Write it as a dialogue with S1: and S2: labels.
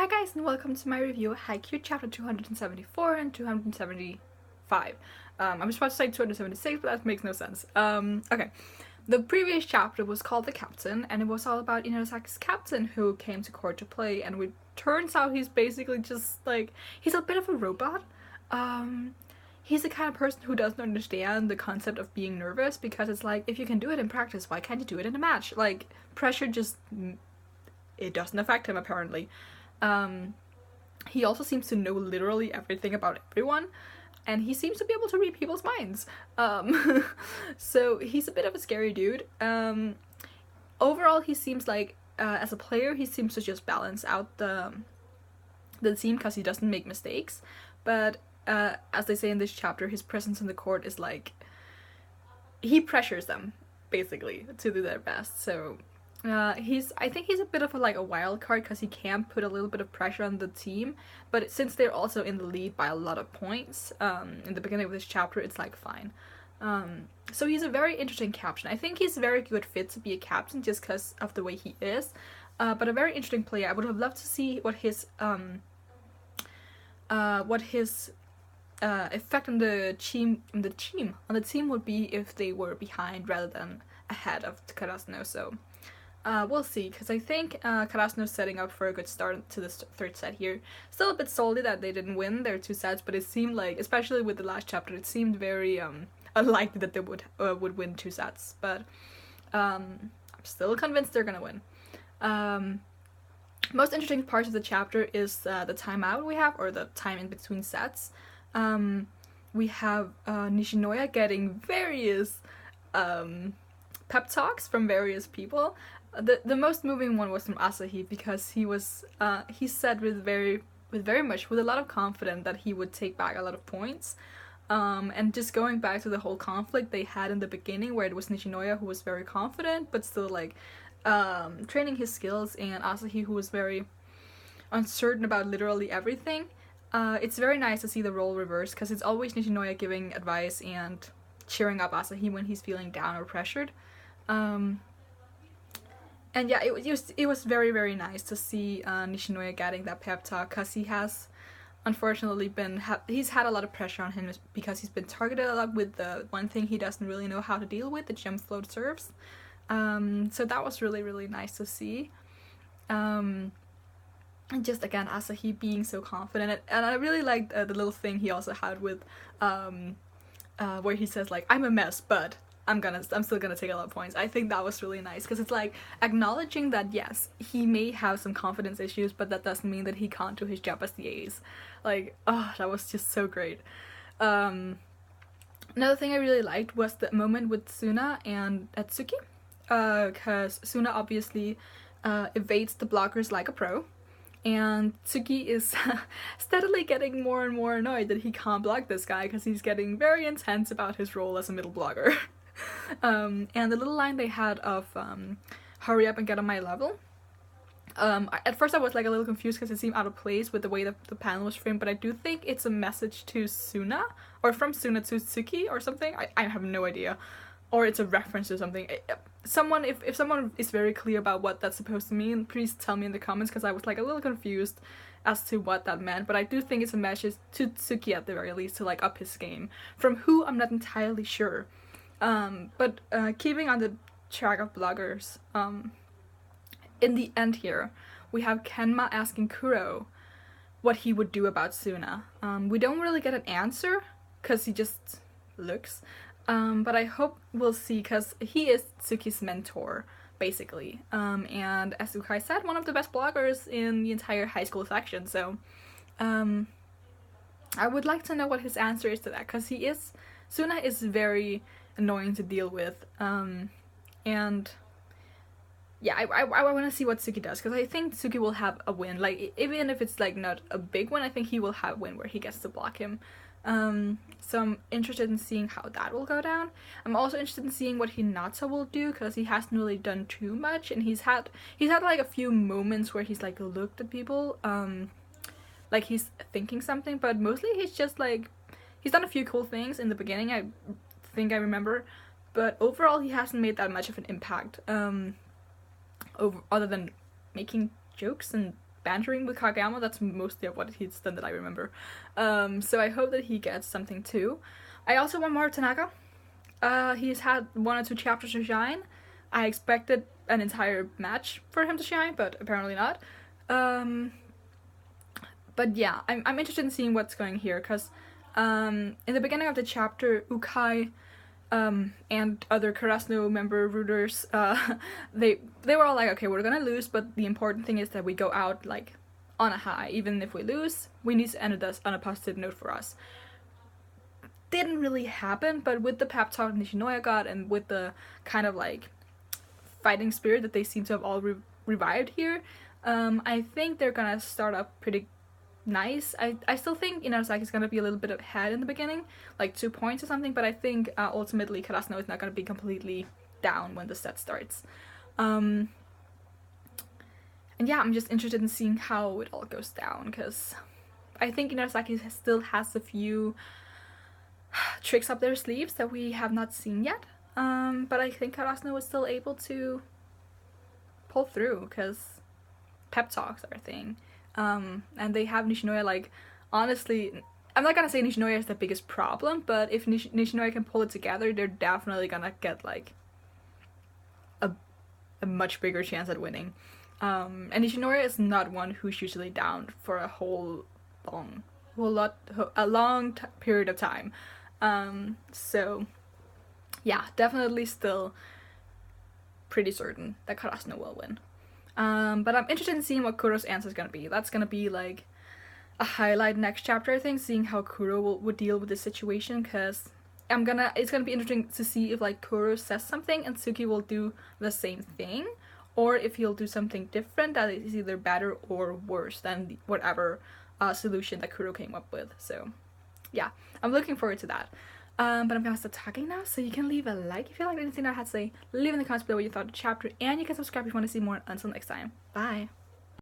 S1: Hi guys and welcome to my review of Haikyuu chapter 274 and 275. I was supposed to say 276 but that makes no sense. Okay. The previous chapter was called The Captain and it was all about Inosaki's captain who came to court to play, and it turns out he's basically just like, he's a bit of a robot. He's the kind of person who doesn't understand the concept of being nervous, because it's like, if you can do it in practice, why can't you do it in a match? Like, pressure just, it doesn't affect him apparently. He also seems to know literally everything about everyone, and he seems to be able to read people's minds. So he's a bit of a scary dude. Overall, he seems like, as a player, he seems to just balance out the team because he doesn't make mistakes. But as they say in this chapter, his presence in the court is like, he pressures them basically to do their best. So I think he's a bit of a wild card because he can put a little bit of pressure on the team, but since they're also in the lead by a lot of points in the beginning of this chapter, it's like fine. So he's a very interesting captain. I think he's a very good fit to be a captain just because of the way he is, but a very interesting player. I would have loved to see what his effect on the team would be if they were behind rather than ahead of Karasuno. So we'll see, because I think Karasuno's setting up for a good start to this third set here. Still a bit salty that they didn't win their two sets, but it seemed like, especially with the last chapter, it seemed very unlikely that they would win two sets. But I'm still convinced they're gonna win. Most interesting part of the chapter is the timeout we have, or the time in between sets. We have Nishinoya getting various pep talks from various people. The most moving one was from Asahi, because he said with a lot of confidence that he would take back a lot of points. And just going back to the whole conflict they had in the beginning, where it was Nishinoya who was very confident but still like training his skills, and Asahi who was very uncertain about literally everything. It's very nice to see the role reversed, because it's always Nishinoya giving advice and cheering up Asahi when he's feeling down or pressured. And yeah, it was very, very nice to see Nishinoya getting that pep talk, because he has unfortunately he's had a lot of pressure on him because he's been targeted a lot with the one thing he doesn't really know how to deal with, the jump float serves. So that was really, really nice to see. And just again, Asahi being so confident, and I really liked the little thing he also had with where he says like, I'm a mess, but I'm still gonna take a lot of points. I think that was really nice, because it's like acknowledging that yes, he may have some confidence issues, but that doesn't mean that he can't do his job as the ace. Like, oh, that was just so great. Another thing I really liked was the moment with Suna and Atsuki, because Suna obviously evades the blockers like a pro, and Tsuki is steadily getting more and more annoyed that he can't block this guy, because he's getting very intense about his role as a middle blocker. And the little line they had of hurry up and get on my level. At first I was like a little confused because it seemed out of place with the way that the panel was framed, but I do think it's a message to Suna, or from Suna to Tsuki or something. I have no idea. Or it's a reference to something. If someone is very clear about what that's supposed to mean, please tell me in the comments, because I was like a little confused as to what that meant. But I do think it's a message to Tsuki at the very least, to like up his game. From who, I'm not entirely sure. But keeping on the track of bloggers, in the end here, we have Kenma asking Kuro what he would do about Suna. We don't really get an answer, because he just looks. But I hope we'll see, because he is Tsuki's mentor, basically. And as Ukai said, one of the best bloggers in the entire high school section. So I would like to know what his answer is to that, because Suna is very annoying to deal with. And yeah, I want to see what Tsuki does, because I think Tsuki will have a win. Like, even if it's like not a big one, I think he will have a win where he gets to block him. So I'm interested in seeing how that will go down. I'm also interested in seeing what Hinata will do, because he hasn't really done too much, and he's had like a few moments where he's like looked at people, like he's thinking something, but mostly he's just like, he's done a few cool things in the beginning, I think I remember, but overall he hasn't made that much of an impact, other than making jokes and bantering with Kageyama. That's mostly of what he's done that I remember. So I hope that he gets something too. I also want more Tanaka. He's had 1 or 2 chapters to shine. I expected an entire match for him to shine, but apparently not. But yeah, I'm interested in seeing what's going here, because in the beginning of the chapter, Ukai and other Karasuno member rooters, they were all like, okay, we're gonna lose, but the important thing is that we go out like on a high. Even if we lose, we need to end this on a positive note for us. Didn't really happen, but with the pep talk Nishinoya got, and with the kind of like fighting spirit that they seem to have all revived here, I think they're gonna start up pretty nice. I still think Inazaki's gonna be a little bit ahead in the beginning, like 2 points or something, but I think ultimately Karasuno is not gonna be completely down when the set starts. And yeah, I'm just interested in seeing how it all goes down, because I think Inazaki still has a few tricks up their sleeves that we have not seen yet. But I think Karasuno was still able to pull through, because pep talks are a thing. And they have Nishinoya, like, honestly, I'm not gonna say Nishinoya is the biggest problem, but if Nishinoya can pull it together, they're definitely gonna get, like, a much bigger chance at winning. And Nishinoya is not one who's usually down for a long period of time. So yeah, definitely still pretty certain that Karasuno will win. But I'm interested in seeing what Kuro's answer is gonna be. That's gonna be like a highlight next chapter, I think, seeing how Kuro would deal with this situation, because it's gonna be interesting to see if like Kuro says something and Tsuki will do the same thing, or if he'll do something different that is either better or worse than whatever solution that Kuro came up with. So yeah, I'm looking forward to that. But I'm gonna stop talking now, so you can leave a like if you liked anything I had to say, leave in the comments below what you thought of the chapter, and you can subscribe if you want to see more. Until next time, bye!